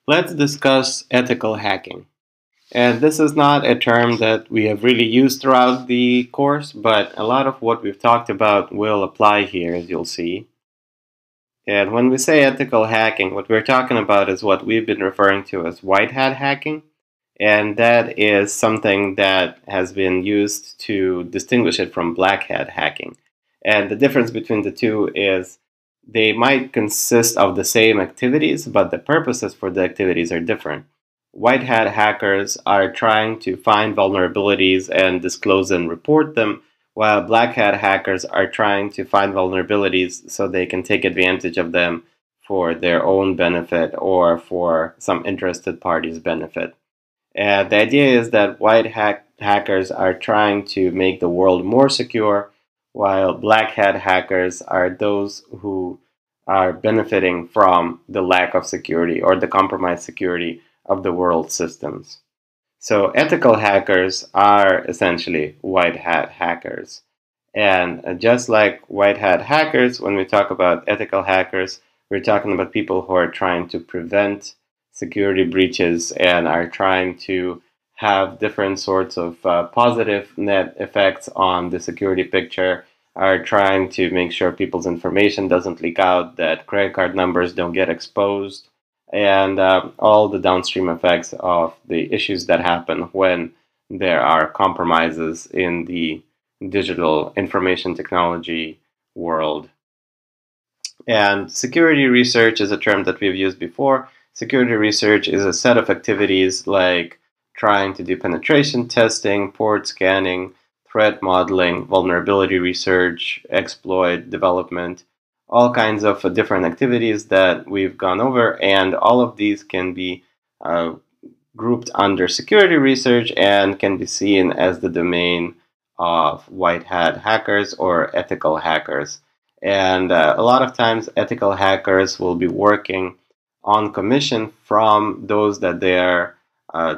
Let's discuss ethical hacking. And this is not a term that we have really used throughout the course, but a lot of what we've talked about will apply here, as you'll see. And when we say ethical hacking, what we're talking about is what we've been referring to as white hat hacking. And that is something that has been used to distinguish it from black hat hacking. And the difference between the two is they might consist of the same activities, but the purposes for the activities are different. White hat hackers are trying to find vulnerabilities and disclose and report them, while black hat hackers are trying to find vulnerabilities so they can take advantage of them for their own benefit or for some interested party's benefit. And the idea is that hackers are trying to make the world more secure, while black hat hackers are those who are benefiting from the lack of security or the compromised security of the world systems. So ethical hackers are essentially white hat hackers. And just like white hat hackers, when we talk about ethical hackers, we're talking about people who are trying to prevent security breaches and are trying to have different sorts of positive net effects on the security picture, are trying to make sure people's information doesn't leak out, that credit card numbers don't get exposed, and all the downstream effects of the issues that happen when there are compromises in the digital information technology world. And security research is a term that we've used before. Security research is a set of activities like trying to do penetration testing, port scanning, threat modeling, vulnerability research, exploit development, all kinds of different activities that we've gone over, and all of these can be grouped under security research and can be seen as the domain of white hat hackers or ethical hackers. And a lot of times ethical hackers will be working on commission from those that they are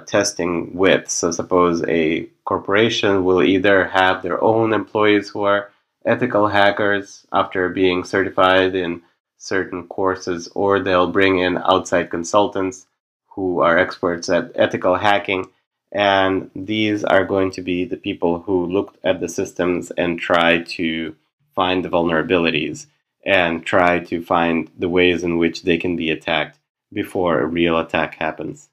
testing with. So suppose a corporation will either have their own employees who are ethical hackers after being certified in certain courses, or they'll bring in outside consultants who are experts at ethical hacking. And these are going to be the people who look at the systems and try to find the vulnerabilities and try to find the ways in which they can be attacked before a real attack happens.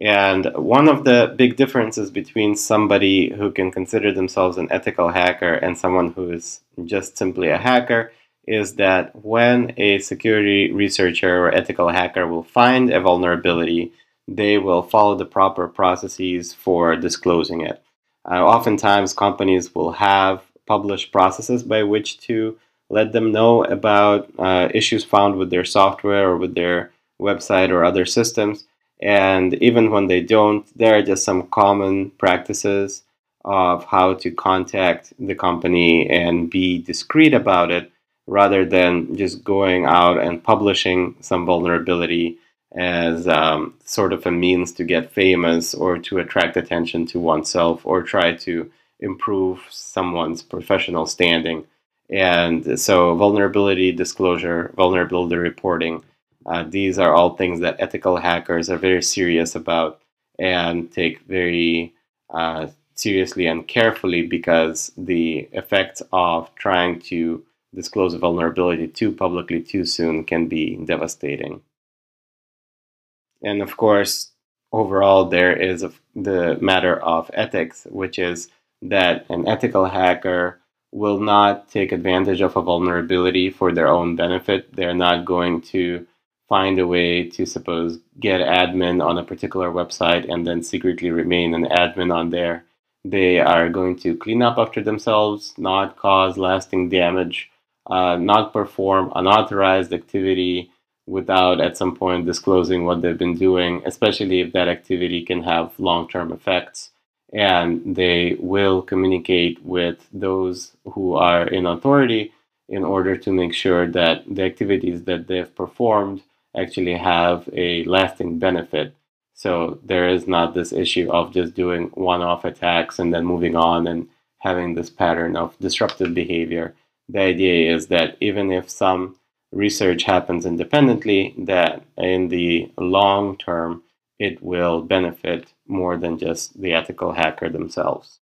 And one of the big differences between somebody who can consider themselves an ethical hacker and someone who is just simply a hacker is that when a security researcher or ethical hacker will find a vulnerability, they will follow the proper processes for disclosing it. Oftentimes, companies will have published processes by which to let them know about issues found with their software or with their website or other systems. And even when they don't, there are just some common practices of how to contact the company and be discreet about it, rather than just going out and publishing some vulnerability as sort of a means to get famous or to attract attention to oneself or try to improve someone's professional standing. And so vulnerability disclosure, vulnerability reporting, these are all things that ethical hackers are very serious about and take very seriously and carefully, because the effects of trying to disclose a vulnerability too publicly too soon can be devastating. And of course, overall, there is the matter of ethics, which is that an ethical hacker will not take advantage of a vulnerability for their own benefit. They're not going to find a way to, suppose, get admin on a particular website and then secretly remain an admin on there. They are going to clean up after themselves, not cause lasting damage, not perform unauthorized activity without at some point disclosing what they've been doing, especially if that activity can have long-term effects. And they will communicate with those who are in authority in order to make sure that the activities that they've performed actually have a lasting benefit. So there is not this issue of just doing one-off attacks and then moving on and having this pattern of disruptive behavior. The idea is that even if some research happens independently, that in the long term it will benefit more than just the ethical hacker themselves.